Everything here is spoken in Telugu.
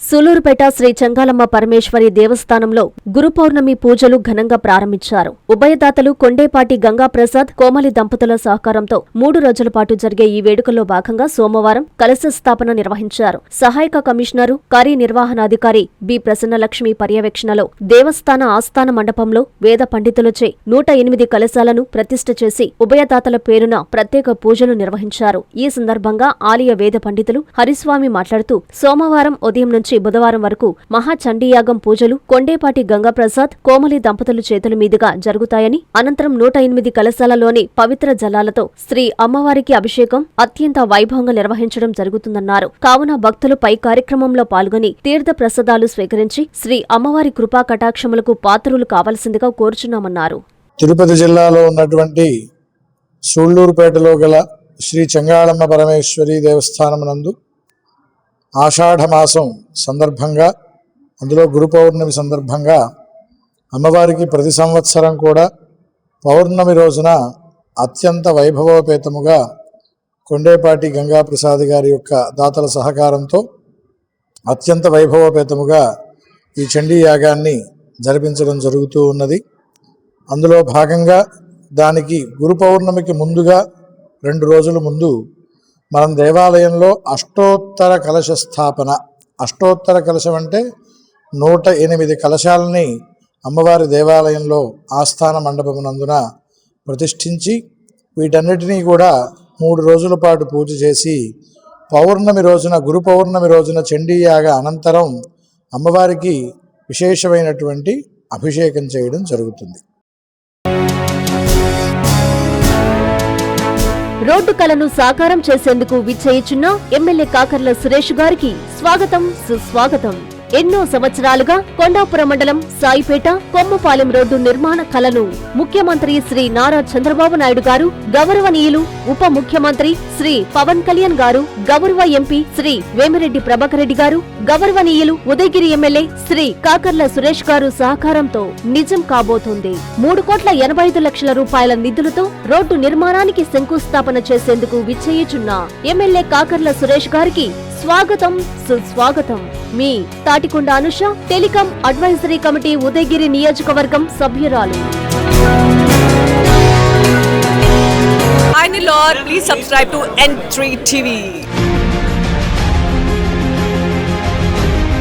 సూలూరుపేట శ్రీ చెంగాలమ్మ పరమేశ్వరి దేవస్థానంలో గురు పౌర్ణమి పూజలు ఘనంగా ప్రారంభించారు. ఉభయదాతలు కొండేపాటి గంగాప్రసాద్, కోమలి దంపతుల సహకారంతో 3 రోజుల పాటు జరిగే ఈ వేడుకల్లో భాగంగా సోమవారం కలశ స్థాపన నిర్వహించారు. సహాయక కమిషనరు, కార్యనిర్వహణాధికారి బి ప్రసన్నలక్ష్మి పర్యవేక్షణలో దేవస్థాన ఆస్థాన మండపంలో వేద పండితులచే 108 కలశాలను ప్రతిష్ఠ చేసి ఉభయదాతల పేరున ప్రత్యేక పూజలు నిర్వహించారు. ఈ సందర్భంగా ఆలయ వేద పండితులు హరిస్వామి మాట్లాడుతూ సోమవారం ఉదయం నుంచి బుధవారం వరకు మహాచండీయాగం పూజలు కొండేపాటి గంగాప్రసాద్, కోమలి దంపతుల చేతుల మీదుగా జరుగుతాయని, అనంతరం 108 కలశాలలోని పవిత్ర జలాలతో శ్రీ అమ్మవారికి అభిషేకం అత్యంత వైభవంగా నిర్వహించడం జరుగుతుందన్నారు. కావున భక్తులు పై కార్యక్రమంలో పాల్గొని తీర్థ ప్రసాదాలు స్వీకరించి శ్రీ అమ్మవారి కృపా కటాక్షములకు పాత్రులు కావలసిందిగా కోరుచున్నామన్నారు. తిరుపతి జిల్లాలో ఉన్నటువంటి సూళ్లూరుపేటలో గల శ్రీ చెంగాళమ్మ పరమేశ్వరి దేవస్థానం నందు ఆషాఢమాసం సందర్భంగా, అందులో గురు పౌర్ణమి సందర్భంగా అమ్మవారికి ప్రతి సంవత్సరం కూడా పౌర్ణమి రోజున అత్యంత వైభవోపేతముగా కొండేపాటి గంగాప్రసాద్ గారి యొక్క దాతల సహకారంతో అత్యంత వైభవోపేతముగా ఈ చండీ యాగాన్ని జరిపించడం జరుగుతూ ఉన్నది. అందులో భాగంగా దానికి గురు పౌర్ణమికి ముందుగా 2 రోజుల ముందు మనం దేవాలయంలో అష్టోత్తర కలశ స్థాపన, అష్టోత్తర కలశం అంటే 108 కలశాలని అమ్మవారి దేవాలయంలో ఆస్థాన మండపమునందున ప్రతిష్ఠించి వీటన్నిటినీ కూడా 3 రోజుల పాటు పూజ చేసి పౌర్ణమి రోజున, గురు పౌర్ణమి రోజున చండీయాగ అనంతరం అమ్మవారికి విశేషమైనటువంటి అభిషేకం చేయడం జరుగుతుంది. రోడ్డు కలను సాకారం చేసేందుకు విచ్చేయుచున్న ఎమ్మెల్యే కాకర్ల సురేష్ గారికి స్వాగతం, సుస్వాగతం. ఎన్నో సంవత్సరాలుగా కొండాపురం మండలం సాయిపేట కొమ్మపాలెం రోడ్డు నిర్మాణ కలను ముఖ్యమంత్రి శ్రీ నారా చంద్రబాబు నాయుడు గారు, గౌరవనీయులు ఉప ముఖ్యమంత్రి శ్రీ పవన్ కళ్యాణ్ గారు, గౌరవ ఎంపీ శ్రీ వేమిరెడ్డి ప్రభాకర్ రెడ్డి గారు, గౌరవనీయులు ఉదయగిరి ఎమ్మెల్యే శ్రీ కాకర్ల సురేష్ గారు సహకారంతో నిజం కాబోతోంది. 3,85,00,000 రూపాయల నిధులతో రోడ్డు నిర్మాణానికి శంకుస్థాపన చేసేందుకు విచ్చేయుచున్న ఎమ్మెల్యే కాకర్ల సురేష్ గారికి స్వాగతం, సుస్వాగతం. మీ Tatikonda Anusha, telecom advisory committee Udayagiri నియోజకవర్గం సభ్యురాలు. Hi Lord, please subscribe to N3 TV.